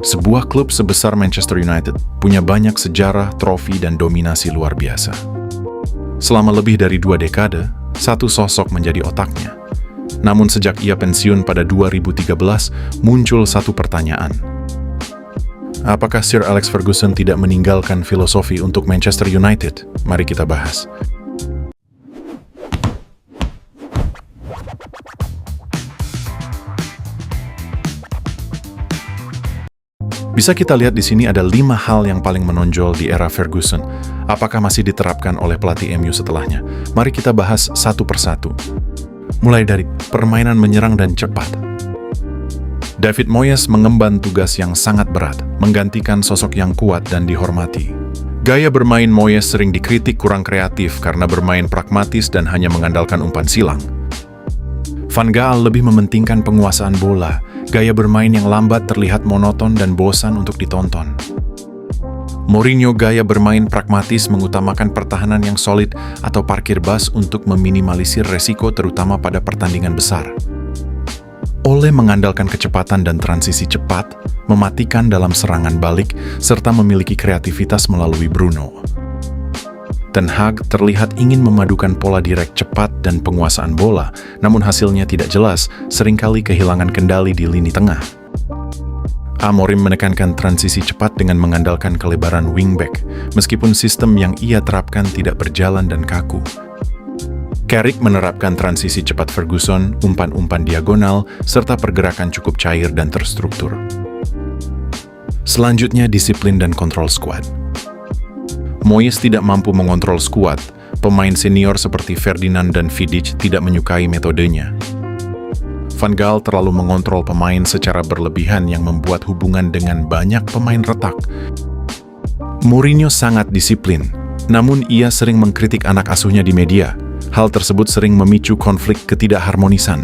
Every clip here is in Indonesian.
Sebuah klub sebesar Manchester United punya banyak sejarah, trofi, dan dominasi luar biasa. Selama lebih dari 2 dekade, satu sosok menjadi otaknya. Namun sejak ia pensiun pada 2013, muncul satu pertanyaan. Apakah Sir Alex Ferguson tidak meninggalkan filosofi untuk Manchester United? Mari kita bahas. Bisa kita lihat di sini ada 5 hal yang paling menonjol di era Ferguson. Apakah masih diterapkan oleh pelatih MU setelahnya? Mari kita bahas satu persatu. Mulai dari permainan menyerang dan cepat. David Moyes mengemban tugas yang sangat berat, menggantikan sosok yang kuat dan dihormati. Gaya bermain Moyes sering dikritik kurang kreatif karena bermain pragmatis dan hanya mengandalkan umpan silang. Van Gaal lebih mementingkan penguasaan bola. Gaya bermain yang lambat terlihat monoton dan bosan untuk ditonton. Mourinho gaya bermain pragmatis mengutamakan pertahanan yang solid atau parkir bas untuk meminimalisir resiko terutama pada pertandingan besar. Ole mengandalkan kecepatan dan transisi cepat, mematikan dalam serangan balik, serta memiliki kreativitas melalui Bruno. Ten Hag terlihat ingin memadukan pola direct cepat dan penguasaan bola, namun hasilnya tidak jelas, seringkali kehilangan kendali di lini tengah. Amorim menekankan transisi cepat dengan mengandalkan kelebaran wingback, meskipun sistem yang ia terapkan tidak berjalan dan kaku. Carrick menerapkan transisi cepat Ferguson, umpan-umpan diagonal, serta pergerakan cukup cair dan terstruktur. Selanjutnya, disiplin dan kontrol skuad. Moyes tidak mampu mengontrol skuad. Pemain senior seperti Ferdinand dan Vidic tidak menyukai metodenya. Van Gaal terlalu mengontrol pemain secara berlebihan yang membuat hubungan dengan banyak pemain retak. Mourinho sangat disiplin, namun ia sering mengkritik anak asuhnya di media. Hal tersebut sering memicu konflik ketidakharmonisan.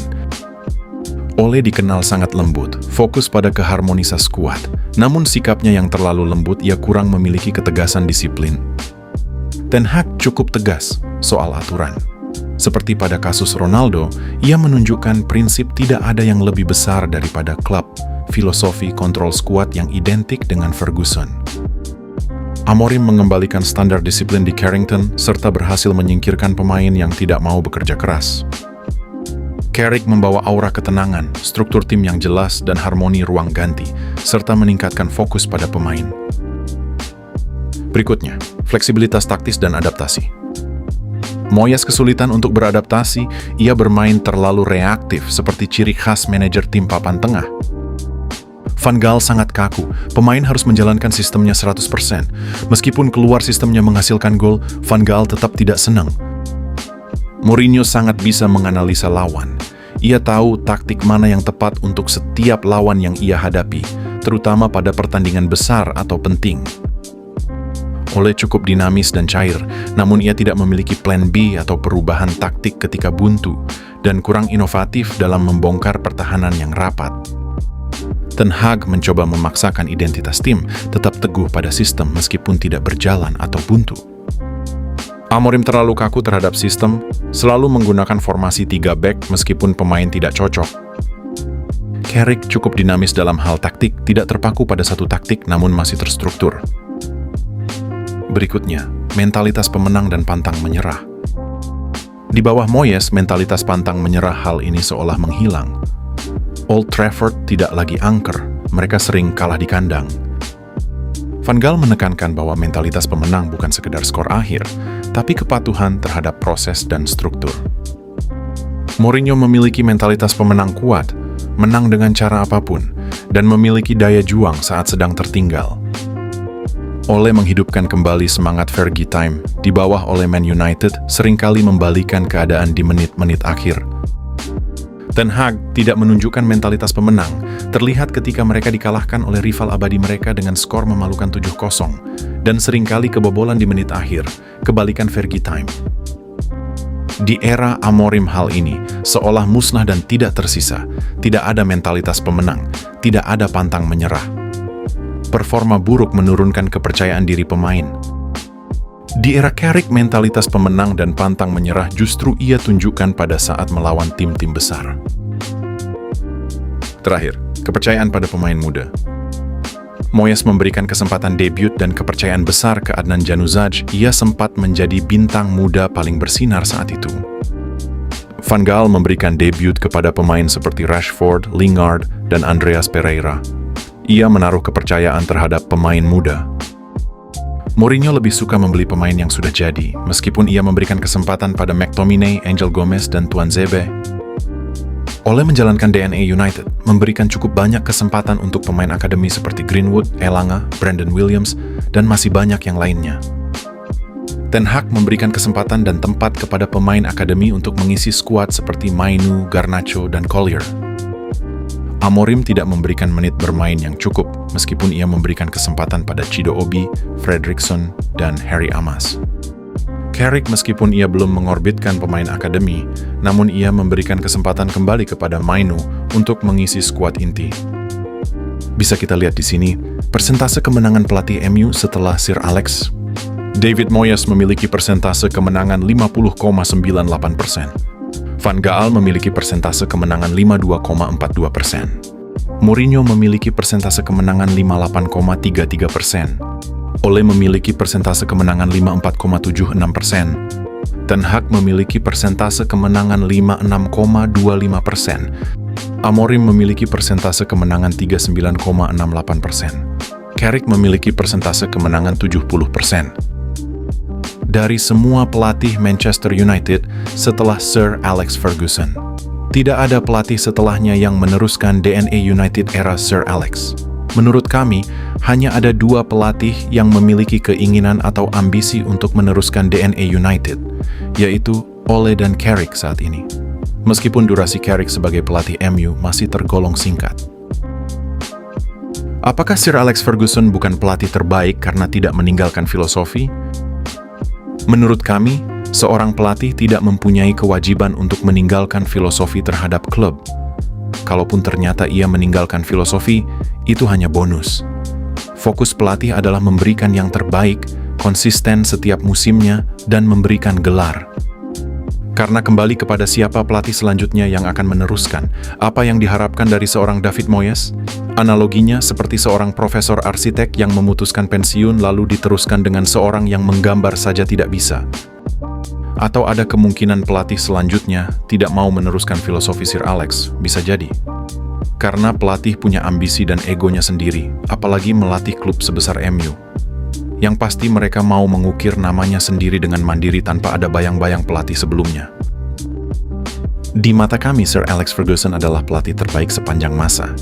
Ole dikenal sangat lembut, fokus pada keharmonisan skuad. Namun sikapnya yang terlalu lembut, ia kurang memiliki ketegasan disiplin. Ten Hag cukup tegas soal aturan. Seperti pada kasus Ronaldo, ia menunjukkan prinsip tidak ada yang lebih besar daripada klub, filosofi kontrol skuad yang identik dengan Ferguson. Amorim mengembalikan standar disiplin di Carrington, serta berhasil menyingkirkan pemain yang tidak mau bekerja keras. Carrick membawa aura ketenangan, struktur tim yang jelas, dan harmoni ruang ganti, serta meningkatkan fokus pada pemain. Berikutnya, fleksibilitas taktis dan adaptasi. Moyes kesulitan untuk beradaptasi, ia bermain terlalu reaktif seperti ciri khas manajer tim papan tengah. Van Gaal sangat kaku, pemain harus menjalankan sistemnya 100%. Meskipun keluar sistemnya menghasilkan gol, Van Gaal tetap tidak senang. Mourinho sangat bisa menganalisa lawan. Ia tahu taktik mana yang tepat untuk setiap lawan yang ia hadapi, terutama pada pertandingan besar atau penting. Ole cukup dinamis dan cair, namun ia tidak memiliki plan B atau perubahan taktik ketika buntu, dan kurang inovatif dalam membongkar pertahanan yang rapat. Ten Hag mencoba memaksakan identitas tim, tetap teguh pada sistem meskipun tidak berjalan atau buntu. Amorim terlalu kaku terhadap sistem, selalu menggunakan formasi 3 back meskipun pemain tidak cocok. Carrick cukup dinamis dalam hal taktik, tidak terpaku pada satu taktik namun masih terstruktur. Berikutnya, mentalitas pemenang dan pantang menyerah. Di bawah Moyes, mentalitas pantang menyerah hal ini seolah menghilang. Old Trafford tidak lagi angker, mereka sering kalah di kandang. Van Gaal menekankan bahwa mentalitas pemenang bukan sekedar skor akhir, tapi kepatuhan terhadap proses dan struktur. Mourinho memiliki mentalitas pemenang kuat, menang dengan cara apapun, dan memiliki daya juang saat sedang tertinggal. Ole menghidupkan kembali semangat Fergie Time di bawah oleh Man United, seringkali membalikan keadaan di menit-menit akhir. Ten Hag tidak menunjukkan mentalitas pemenang, terlihat ketika mereka dikalahkan oleh rival abadi mereka dengan skor memalukan 7-0, dan seringkali kebobolan di menit akhir, kebalikan Fergie Time. Di era Amorim hal ini seolah musnah dan tidak tersisa, tidak ada mentalitas pemenang, tidak ada pantang menyerah. Performa buruk menurunkan kepercayaan diri pemain. Di era Carrick, mentalitas pemenang dan pantang menyerah justru ia tunjukkan pada saat melawan tim-tim besar. Terakhir, kepercayaan pada pemain muda. Moyes memberikan kesempatan debut dan kepercayaan besar ke Adnan Januzaj. Ia sempat menjadi bintang muda paling bersinar saat itu. Van Gaal memberikan debut kepada pemain seperti Rashford, Lingard, dan Andreas Pereira. Ia menaruh kepercayaan terhadap pemain muda. Mourinho lebih suka membeli pemain yang sudah jadi, meskipun ia memberikan kesempatan pada McTominay, Angel Gomez, dan Tuanzebe. Ole menjalankan DNA United, memberikan cukup banyak kesempatan untuk pemain akademi seperti Greenwood, Elanga, Brandon Williams, dan masih banyak yang lainnya. Ten Hag memberikan kesempatan dan tempat kepada pemain akademi untuk mengisi skuad seperti Mainu, Garnacho, dan Collier. Amorim tidak memberikan menit bermain yang cukup, meskipun ia memberikan kesempatan pada Chido Obi, Fredriksson, dan Harry Amas. Carrick meskipun ia belum mengorbitkan pemain akademi, namun ia memberikan kesempatan kembali kepada Mainu untuk mengisi skuad inti. Bisa kita lihat di sini, persentase kemenangan pelatih MU setelah Sir Alex. David Moyes memiliki persentase kemenangan 50,98%. Van Gaal memiliki persentase kemenangan 52,42%. Mourinho memiliki persentase kemenangan 58,33%. Ole memiliki persentase kemenangan 54,76%. Ten Hag memiliki persentase kemenangan 56,25%. Amorim memiliki persentase kemenangan 39,68%. Carrick memiliki persentase kemenangan 70%. Dari semua pelatih Manchester United setelah Sir Alex Ferguson, tidak ada pelatih setelahnya yang meneruskan DNA United era Sir Alex. Menurut kami, hanya ada dua pelatih yang memiliki keinginan atau ambisi untuk meneruskan DNA United, yaitu Ole dan Carrick saat ini. Meskipun durasi Carrick sebagai pelatih MU masih tergolong singkat. Apakah Sir Alex Ferguson bukan pelatih terbaik karena tidak meninggalkan filosofi? Menurut kami, seorang pelatih tidak mempunyai kewajiban untuk meninggalkan filosofi terhadap klub. Kalaupun ternyata ia meninggalkan filosofi, itu hanya bonus. Fokus pelatih adalah memberikan yang terbaik, konsisten setiap musimnya, dan memberikan gelar. Karena kembali kepada siapa pelatih selanjutnya yang akan meneruskan, apa yang diharapkan dari seorang David Moyes? Analoginya seperti seorang profesor arsitek yang memutuskan pensiun lalu diteruskan dengan seorang yang menggambar saja tidak bisa. Atau ada kemungkinan pelatih selanjutnya tidak mau meneruskan filosofi Sir Alex, bisa jadi. Karena pelatih punya ambisi dan egonya sendiri, apalagi melatih klub sebesar MU. Yang pasti mereka mau mengukir namanya sendiri dengan mandiri tanpa ada bayang-bayang pelatih sebelumnya. Di mata kami, Sir Alex Ferguson adalah pelatih terbaik sepanjang masa.